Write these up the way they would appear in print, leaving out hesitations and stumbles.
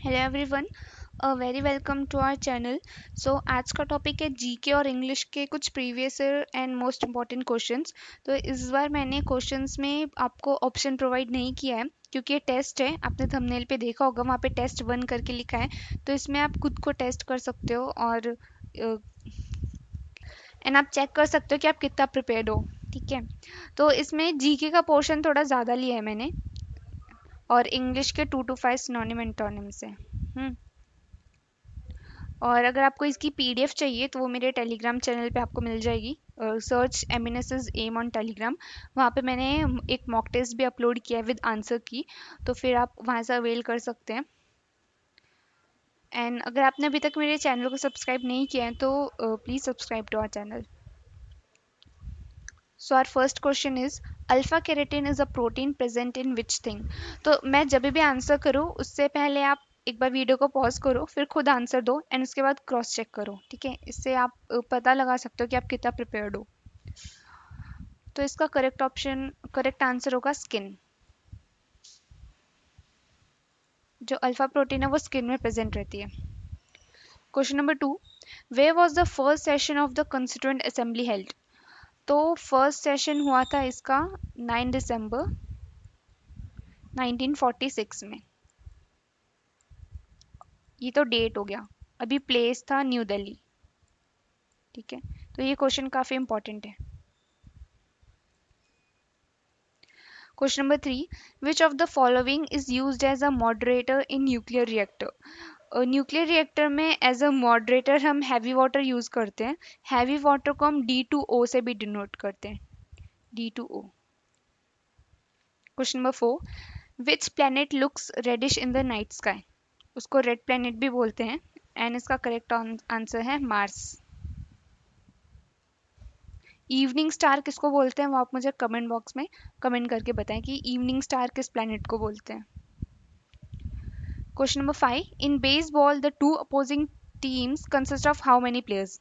Hello everyone, very welcome to our channel. So आज का topic है जीके और इंग्लिश के कुछ previous and most important questions. तो इस बार मैंने क्वेश्चंस में आपको ऑप्शन प्रोवाइड नहीं किया है क्योंकि ये टेस्ट है। आपने थंबनेल पे देखा होगा, वहाँ पे टेस्ट 1 करके लिखा है। तो इसमें आप खुद को टेस्ट कर सकते हो और एंड आप चेक कर सकते हो कि आप कितना प्रिपेयर्ड हो। ठीक है, तो इसमें जीके का पोर्शन थोड़ा ज़्यादा लिया है मैंने, और इंग्लिश के 2 to 5 सिनोनिम एंटोनिम्स है। और अगर आपको इसकी पीडीएफ चाहिए तो वो मेरे टेलीग्राम चैनल पे आपको मिल जाएगी। Search eminences M on Telegram. वहाँ पे मैंने एक मॉक टेस्ट भी अपलोड किया है विद आंसर की, तो फिर आप वहाँ से अवेल कर सकते हैं। एंड अगर आपने अभी तक मेरे चैनल को सब्सक्राइब नहीं किया है तो please subscribe to our channel. So our first question is alpha keratin is a protein present in which thing. तो मैं जब भी आंसर करूँ उससे पहले आप एक बार वीडियो को पॉज करो, फिर खुद आंसर दो एंड उसके बाद क्रॉस चेक करो। ठीक है, इससे आप पता लगा सकते हो कि आप कितना प्रिपेयर्ड हो। तो इसका करेक्ट आंसर होगा स्किन। जो अल्फा प्रोटीन है वो स्किन में प्रेजेंट रहती है। Question number 2, where was the first session of the constituent assembly held. तो फर्स्ट सेशन हुआ था इसका 9 दिसंबर 1946 में। ये तो डेट हो गया। अभी प्लेस था न्यू दिल्ली। ठीक है, तो ये क्वेश्चन काफी इंपॉर्टेंट है। Question number 3, which of the following is used as a moderator in nuclear reactor. Nuclear reactor में एज अ मॉडरेटर हम हैवी वाटर यूज करते हैं। हैवी वाटर को हम D2O से भी डिनोट करते हैं, D2O। Question number 4, which planet looks reddish in the night sky. उसको रेड प्लैनेट भी बोलते हैं एंड इसका करेक्ट आंसर है मार्स। इवनिंग स्टार किसको बोलते हैं वो आप मुझे कमेंट बॉक्स में कमेंट करके बताएं कि इवनिंग स्टार किस प्लैनेट को बोलते हैं। Question number 5, in baseball the two opposing teams consist of how many players.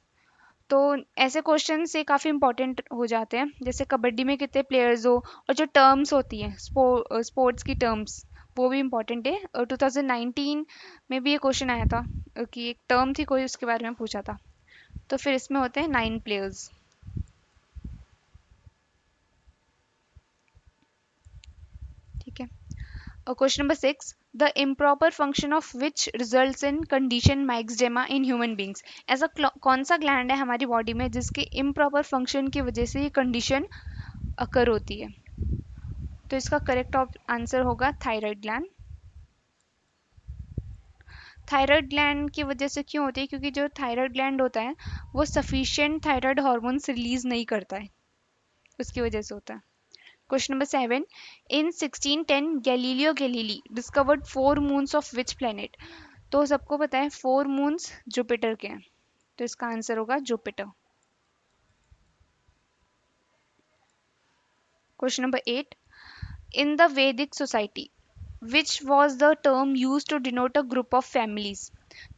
तो ऐसे क्वेश्चन से काफ़ी इंपॉर्टेंट हो जाते हैं, जैसे कबड्डी में कितने प्लेयर्स हो, और जो टर्म्स होती हैं स्पोर्ट्स की टर्म्स, वो भी इंपॉर्टेंट है। 2019 में भी ये क्वेश्चन आया था कि एक टर्म थी कोई, उसके बारे में पूछा था। तो फिर इसमें होते हैं 9 प्लेयर्स। ठीक है, और question number 6, the improper function of which results in condition myxoedema in human beings. ऐसा कौन सा ग्लैंड है हमारी बॉडी में जिसके इम्प्रॉपर फंक्शन की वजह से ये कंडीशन अकर होती है। तो इसका करेक्ट आंसर होगा थायराइड ग्लैंड। थायराइड ग्लैंड की वजह से क्यों होती है, क्योंकि जो थायराइड ग्लैंड होता है वो सफिशिएंट थायराइड हार्मोन्स रिलीज नहीं करता है, उसकी वजह से होता है। Question number 7, in 1610 Galileo Galilei discovered 4 moons of which planet. तो सबको पता है 4 मून्स जुपिटर के हैं, तो इसका आंसर होगा Jupiter. Question number 8, in the Vedic society which was the term use to denote a group of families.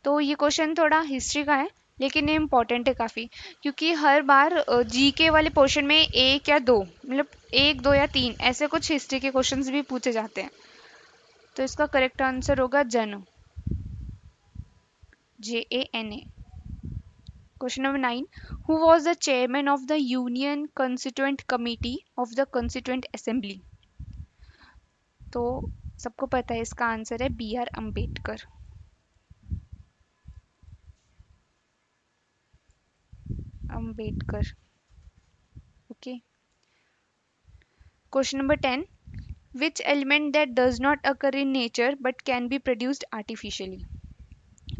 तो ये क्वेश्चन थोड़ा हिस्ट्री का है लेकिन ये इंपॉर्टेंट है काफ़ी, क्योंकि हर बार जीके वाले पोर्शन में एक या दो, मतलब एक दो या तीन ऐसे कुछ हिस्ट्री के क्वेश्चंस भी पूछे जाते हैं। तो इसका करेक्ट आंसर होगा जन, JANA। Question number 9, who was the chairman of the union constituent committee of the constituent assembly. तो सबको पता है इसका आंसर है BR Ambedkar. Ambedkar. Okay, question number 10, which element that does not occur in nature but can be produced artificially।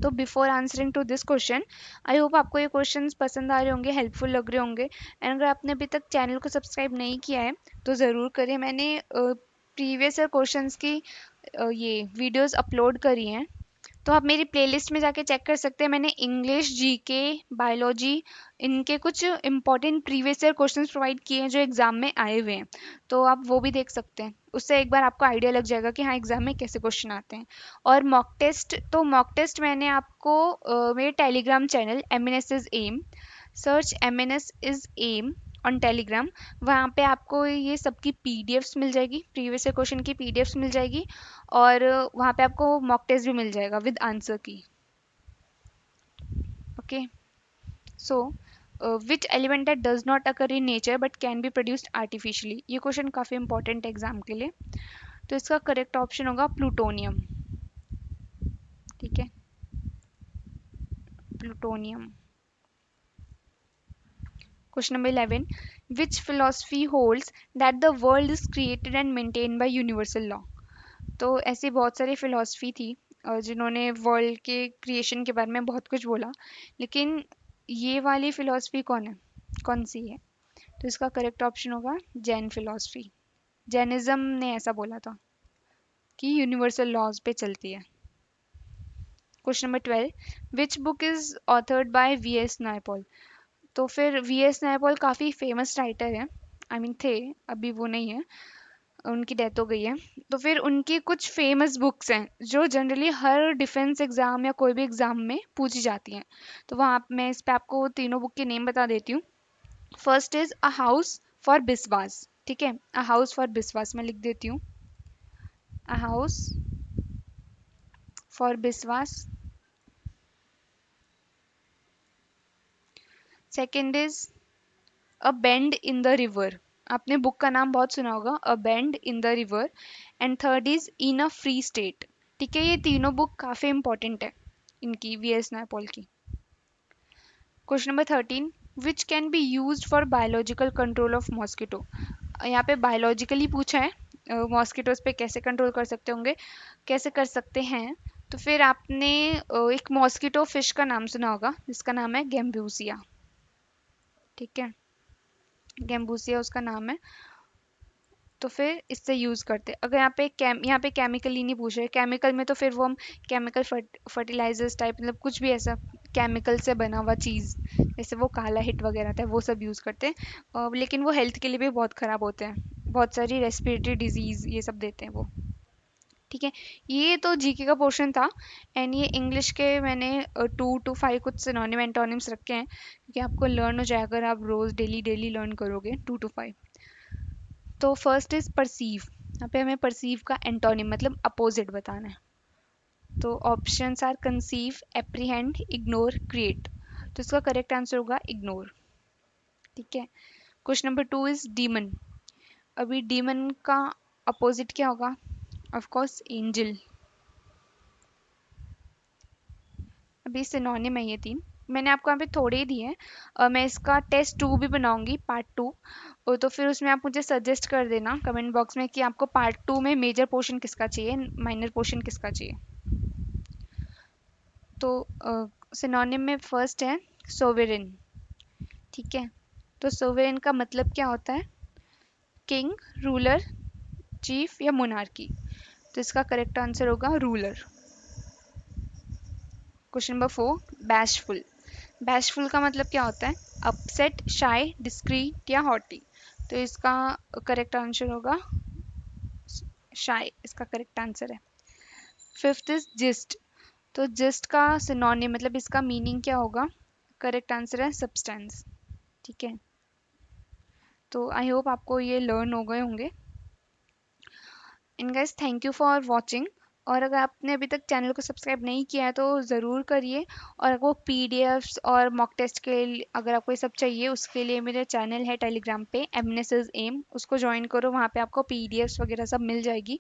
तो before answering to this question, I hope आपको ये questions पसंद आ रहे होंगे, हेल्पफुल लग रहे होंगे। एंड अगर आपने अभी तक चैनल को सब्सक्राइब नहीं किया है तो ज़रूर करें। मैंने प्रीवियस ईयर क्वेश्चंस की ये वीडियोस अपलोड करी हैं, तो आप मेरी प्लेलिस्ट में जाके चेक कर सकते हैं। मैंने इंग्लिश, जीके, बायोलॉजी, इनके कुछ important previous year questions provide किए हैं जो एग्जाम में आए हुए हैं, तो आप वो भी देख सकते हैं। उससे एक बार आपको आइडिया लग जाएगा कि हाँ एग्जाम में कैसे क्वेश्चन आते हैं। और मॉक टेस्ट, तो मॉक टेस्ट मैंने आपको मेरे Telegram channel MNS is M, search MNS is M on Telegram. वहाँ पे आपको ये सबकी पीडीएफ्स मिल जाएगी, प्रीवियस क्वेश्चन की पीडीएफ्स मिल जाएगी, और वहाँ पे आपको मॉक टेस्ट भी मिल जाएगा विद आंसर की। Okay, so which element that does not occur in nature but can be produced artificially, ये क्वेश्चन काफ़ी इंपॉर्टेंट है एग्जाम के लिए। तो इसका करेक्ट ऑप्शन होगा प्लूटोनियम। ठीक है, plutonium. Question number 11, which philosophy holds that the world is created and maintained by universal law. तो ऐसी बहुत सारी फिलोसफी थी जिन्होंने वर्ल्ड के क्रिएशन के बारे में बहुत कुछ बोला, लेकिन ये वाली फिलोसफी कौन है, कौन सी है? तो इसका करेक्ट ऑप्शन होगा जैन फिलोसफी। जैनिज्म ने ऐसा बोला था कि यूनिवर्सल लॉज पे चलती है। Question number 12, which book is authored bye V S Naipaul. तो फिर वी एस नायपॉल काफ़ी फेमस राइटर है, आई मीन थे, अभी वो नहीं है, उनकी डेथ हो गई है। तो फिर उनकी कुछ फेमस बुक्स हैं जो जनरली हर डिफेंस एग्जाम या कोई भी एग्जाम में पूछी जाती हैं। तो वहाँ मैं इस पे आपको तीनों बुक के नेम बता देती हूँ। First is a house for Biswas. ठीक है, अ हाउस फॉर बिस्वास मैं लिख देती हूँ, a house for Biswas. Second is a bend in the river, आपने बुक का नाम बहुत सुना होगा, a bend in the river. And third is in a free state. ठीक है, ये तीनों बुक काफ़ी इंपॉर्टेंट है इनकी, वी एस नायपॉल की। Question number 13, which can be use for biological control of mosquito. यहाँ पे बायोलॉजिकली पूछा है मॉस्किटोज पे कैसे कंट्रोल कर सकते होंगे, कैसे कर सकते हैं। तो फिर आपने एक मॉस्किटो फिश का नाम सुना होगा जिसका नाम है गेम्बूसिया। ठीक है, गेम्बूसिया उसका नाम है। तो फिर इससे यूज़ करते हैं। अगर यहाँ पे केमिकली नहीं पूछ रहे, केमिकल में तो फिर वो हम केमिकल फर्टिलाइजर्स टाइप, मतलब कुछ भी ऐसा केमिकल से बना हुआ चीज़, जैसे वो काला हिट वगैरह था, वो सब यूज़ करते हैं। लेकिन वो हेल्थ के लिए भी बहुत ख़राब होते हैं, बहुत सारी रेस्पिरेटरी डिजीज़ ये सब देते हैं वो। ठीक है, ये तो जीके का पोर्शन था। एंड ये इंग्लिश के मैंने 2 to 5 कुछ सिनोनिम एंटोनिम्स रखे हैं, क्योंकि आपको लर्न हो जाएगा अगर आप रोज़ डेली डेली लर्न करोगे 2 to 5। तो फर्स्ट इज परसीव, यहाँ पे हमें परसीव का एंटोनिम मतलब अपोजिट बताना है। तो options are conceive, apprehend, ignore, create. तो इसका करेक्ट आंसर होगा इग्नोर। ठीक है, क्वेश्चन नंबर 2 इज डीमन। अभी डीमन का अपोजिट क्या होगा? Of course angel. अभी सिनोनिम है ये तीन, मैंने आपको यहाँ पे थोड़े ही दिए हैं। मैं इसका टेस्ट 2 भी बनाऊंगी, पार्ट 2। तो फिर उसमें आप मुझे सजेस्ट कर देना कमेंट बॉक्स में कि आपको पार्ट 2 में मेजर पोर्शन किसका चाहिए, माइनर पोर्शन किसका चाहिए। तो सिनोनिम में फर्स्ट है सोवेरेन। ठीक है, तो सोवेरेन का मतलब क्या होता है? किंग, रूलर, चीफ या मोनार्की। तो इसका करेक्ट आंसर होगा ruler. Question number 4, bashful. Bashful का मतलब क्या होता है? अपसेट, शाय, डिस्क्रीट या हॉटी। तो इसका करेक्ट आंसर होगा शाय, इसका करेक्ट आंसर है। Fifth is gist. तो जिस्ट का सिनोनिम मतलब इसका मीनिंग क्या होगा? करेक्ट आंसर है सब्सटेंस। ठीक है, तो आई होप आपको ये लर्न हो गए होंगे। And guys, thank you for watching. और अगर आपने अभी तक चैनल को सब्सक्राइब नहीं किया है तो ज़रूर करिए। और अगर वो पीडीएफ्स और मॉक टेस्ट के लिए अगर आपको ये सब चाहिए, उसके लिए मेरे चैनल है टेलीग्राम पे, एमनेसेस एम, उसको ज्वाइन करो, वहाँ पे आपको पीडीएफ्स वगैरह सब मिल जाएगी।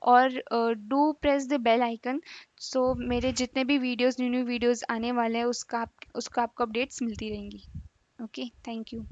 और do press the bell icon, so मेरे जितने भी वीडियोस, न्यू न्यू वीडियोस आने वाले हैं उसका आपको अपडेट्स मिलती रहेंगी। Okay, thank you.